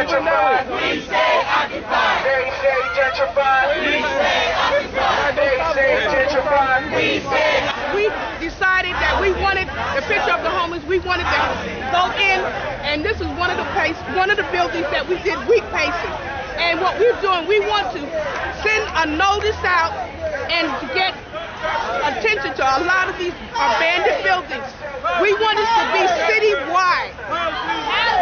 gentrified. We stay occupied. They say gentrified. We stay occupied. They say gentrified. We stay. We decided that we wanted the picture of the homeless. We wanted to go in, and this is one of the buildings that we did week pacing. And what we're doing, we want to send a notice out and to get attention to a lot of these abandoned buildings. We want it to be citywide.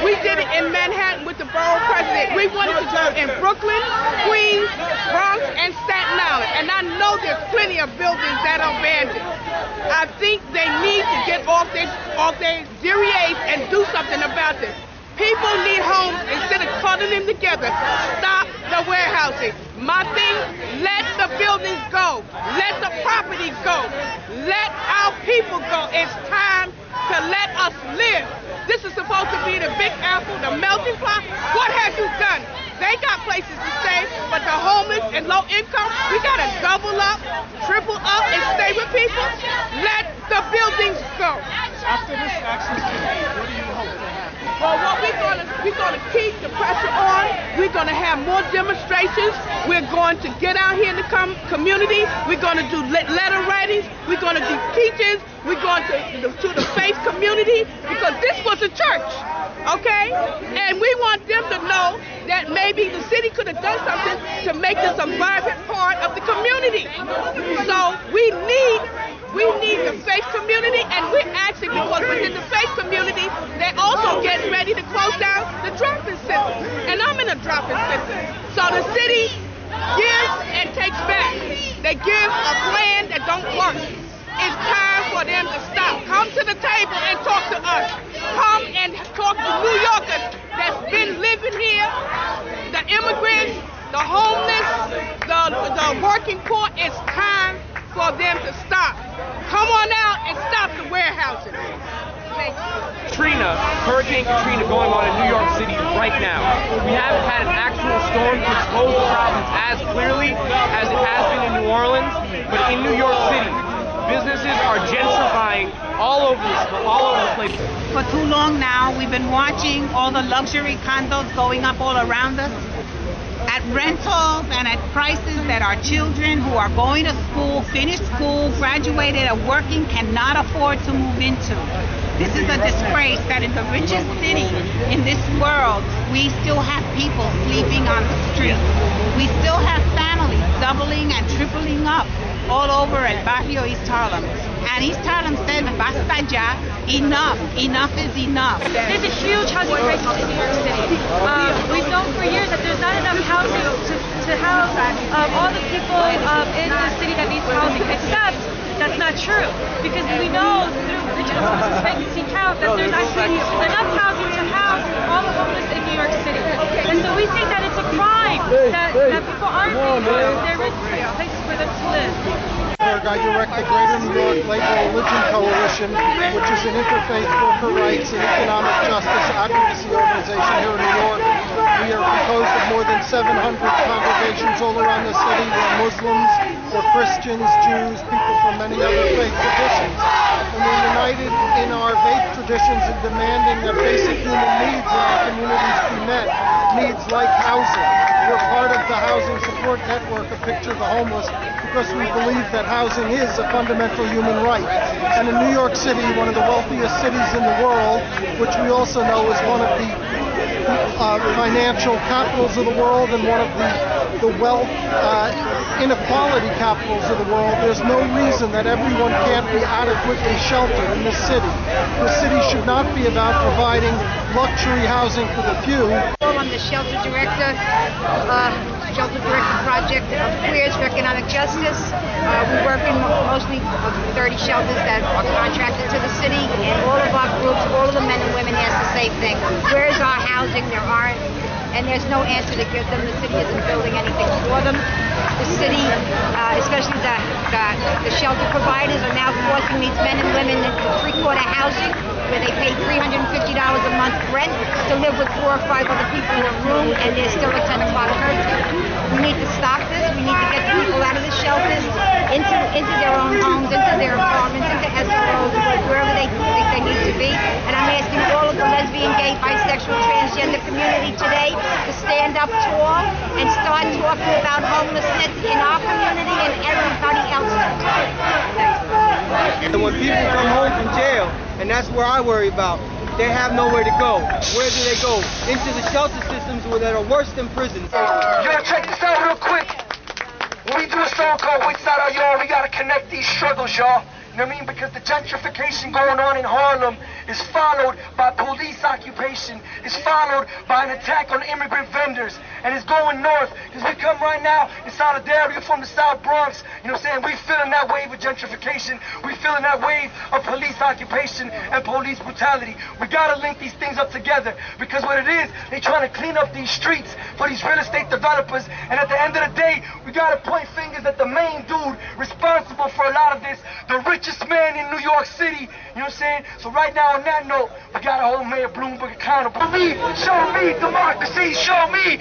We did it in Manhattan with the borough president. We wanted to go in Brooklyn, Queens, Bronx, and Staten Island. And I know there's plenty of buildings that are abandoned. I think they need to get off their derrieres and do something about this. People need homes instead of cluttering them together. Stop the warehousing. My thing, let the buildings go. Let the property go. Let our people go. It's time to let us live. This is supposed to be the Big Apple, the melting pot. What have you done? They got places to stay, but the homeless and low income, we got to double up, triple up, and stay with people. Let the buildings go. After this action, what do you hope to happen? Well, what we're gonna keep the pressure on. We're gonna have more demonstrations. We're going to get out here in the community. We're gonna do letter writings. We're gonna do teachings. We're going to the faith community, because this was a church, okay? And we want them to know that maybe the city could have done something to make this a vibrant part of the community. So we need the faith community, and we're actually, because within the faith community, they're also getting ready to close down the drop-in center. And I'm in a drop-in center. So the city gives and takes back. They give a plan that don't work. It's time for them to stop. Come to the table and talk to us. Come and talk to New Yorkers that's been living here, the immigrants, the homeless, the working poor. It's time for them to stop. Come on out and stop the warehousing. Thank you. Hurricane Katrina going on in New York City right now. We haven't had an actual storm to expose the problems as clearly as it has been in New Orleans, but in New York City, businesses are gentrifying all over the place. For too long now, we've been watching all the luxury condos going up all around us at rentals and at prices that our children who are going to school, finished school, graduated, are working, cannot afford to move into. This is a disgrace that in the richest city in this world, we still have people sleeping on the street. We still have families doubling and tripling up all over El Barrio East Harlem. And East Harlem said, basta ya, enough is enough. There's a huge housing crisis in New York City. We've known for years that there's not enough housing to house all the people in the city that needs housing, except that's not true, because we know through regional census vacancy count that there's actually enough housing to house all the homeless in New York City. And so we think that it's a crime that people aren't being housed. There is places for them to live. I direct the Greater New York Labor Religion Coalition, which is an interfaith worker rights and economic justice advocacy organization here in New York. We are composed of more than 700 congregations all around the city. We're Muslims, we're Christians, Jews, people from many other faith traditions. And we're united in our faith traditions in demanding that basic human needs in our communities be met. Needs like housing. We're part of the housing support network of Picture the Homeless because we believe that housing is a fundamental human right. And in New York City, one of the wealthiest cities in the world, which we also know is one of the financial capitals of the world and one of the wealth inequality capitals of the world, there's no reason that everyone can't be adequately sheltered in this city. The city should not be about providing luxury housing for the few. I'm the shelter director project of Queers for Economic Justice. We work in mostly 30 shelters that are contracted to the city, and all of our groups, all of the men and women ask the same thing. Where's our housing? There aren't, and there's no answer to give them. The city isn't building anything for them. The city, especially the shelter providers, are now forcing these men and women into three-quarter housing, where they pay $350 a month rent to live with 4 or 5 other people in a room, and there's still a 10 o'clock curfew. We need to stop this. We need to get the people out of the shelters, into their own homes, into their apartments, into SROs, wherever they think they need to be. And I'm asking all of the lesbian, gay, bisexual, transgender community today stand up tall and start talking about homelessness in our community and everybody else's community. And when people come home from jail, and that's where I worry about, they have nowhere to go. Where do they go? Into the shelter systems that are worse than prisons. Yo, check this out real quick. When we do a song called Wait Side Our Yard, we gotta connect these struggles, y'all. You know what I mean? Because the gentrification going on in Harlem is followed by police occupation, is followed by an attack on immigrant vendors, and it's going north. Because we come right now in solidarity from the South Bronx, you know what I'm saying? We feeling that wave of gentrification. We feeling that wave of police occupation and police brutality. We gotta link these things up together, because what it is, they trying to clean up these streets for these real estate developers, and at the end of the day, we gotta point fingers at the main dude responsible for a lot of this, the richest man in New York City, you know what I'm saying? So right now on that note, we gotta hold Mayor Bloomberg accountable. Show me democracy, show me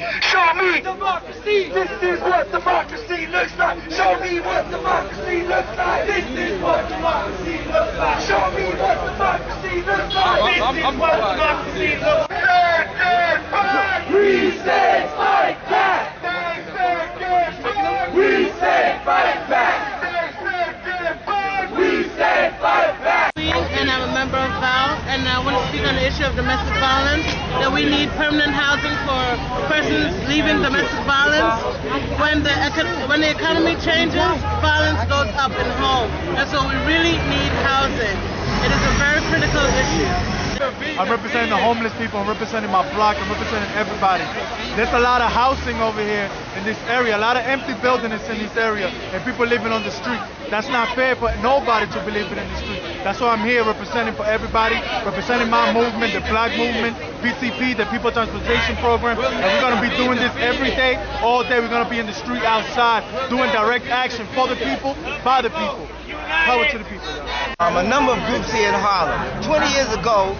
democracy. This is what democracy looks like. Show me what democracy looks like. This is what democracy looks like. Show me what democracy looks like. This is what democracy looks like. We say fight back. We say fight back. And I'm a member of vowed, and I want to speak on the issue of domestic violence, that we need permanent housing for persons leaving domestic violence. When the economy changes, violence goes up in home, and so we really need housing. It is a very critical issue. I'm representing the homeless people, I'm representing my block, I'm representing everybody. There's a lot of housing over here in this area, a lot of empty buildings in this area, and people living on the street. That's not fair for nobody to be living in the street. That's why I'm here representing for everybody, representing my movement, the Black Movement, PTP, the People Transportation Program, and we're going to be doing this every day, all day. We're going to be in the street outside, doing direct action for the people, by the people. Power to the people. A number of groups here in Harlem. 20 years ago,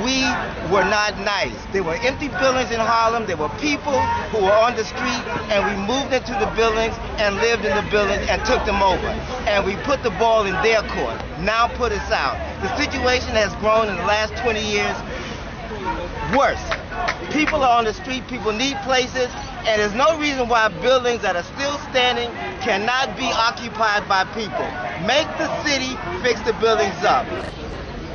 we were not nice. There were empty buildings in Harlem. There were people who were on the street, and we moved into the buildings and lived in the buildings and took them over. And we put the ball in their court. Now put us out. The situation has grown in the last 20 years worse. People are on the street. People need places. And there's no reason why buildings that are still standing cannot be occupied by people. Make the city fix the buildings up.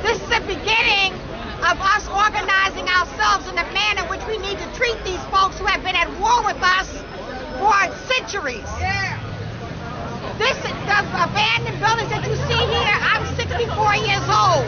This is the beginning of us organizing ourselves in the manner in which we need to treat these folks who have been at war with us for centuries. The abandoned buildings that you see here, I'm 64 years old.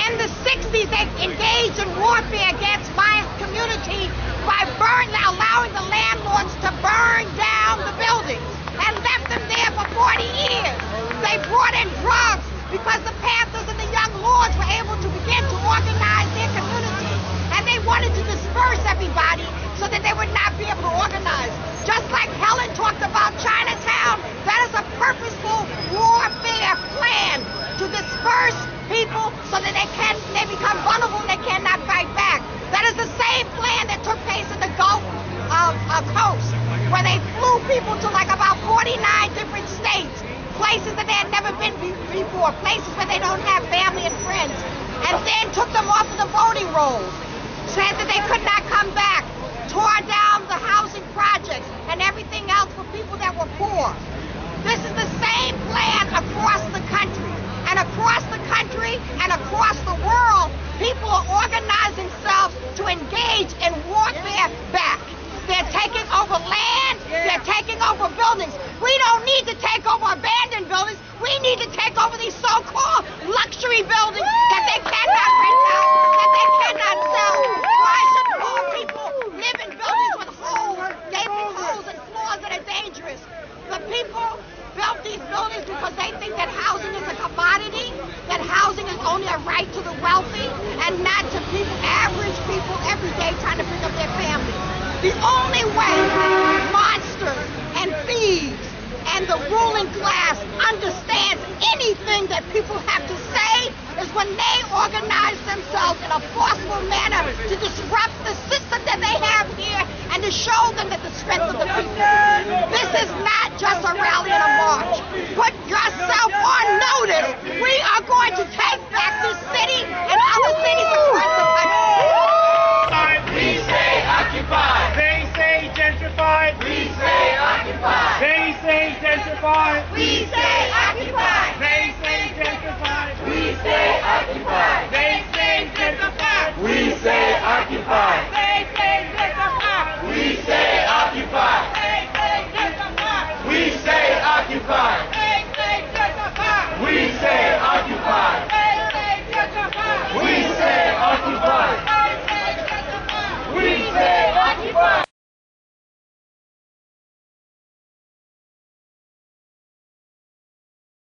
In the 60s, they engaged in warfare against my community by allowing the landlords to burn down the buildings and left them there for 40 years. They brought in drugs because the Panthers and the Young Lords were able to begin to organize their community, and they wanted to disperse everybody so that they would not be able to organize. Just like Helen talked about Chinatown, that is a purposeful warfare plan to disperse people so that they become vulnerable and they cannot fight back. That is the same plan that took place in the Gulf Coast, where they flew people to like about 49 different states, places that they had never been before, places where they don't have family and friends, and then took them off of the voting rolls, said that they could not come back, tore down the housing projects and everything else for people that were poor. This is the same plan across the country. And across the country and across the world, people are organizing themselves to engage in warfare back. They're taking over land, they're taking over buildings. We don't need to take over abandoned buildings. We need to take over these so-called luxury buildings that they cannot rent out, that they cannot sell. Why should poor people live in buildings with gaping holes and floors that are dangerous? The people built these buildings because they think that housing is a commodity, that housing is only a right to the wealthy and not to people, average people every day trying to pick up their family. The only way monsters and thieves and the ruling class understands anything that people have to say is when they organize themselves in a forceful manner to disrupt the system that they have here and to show them that the strength of the people. This is not just a rally and a march. Put yourself on notice. We are going to take back this city and other cities across the country. We stay occupied. They say We stay occupied.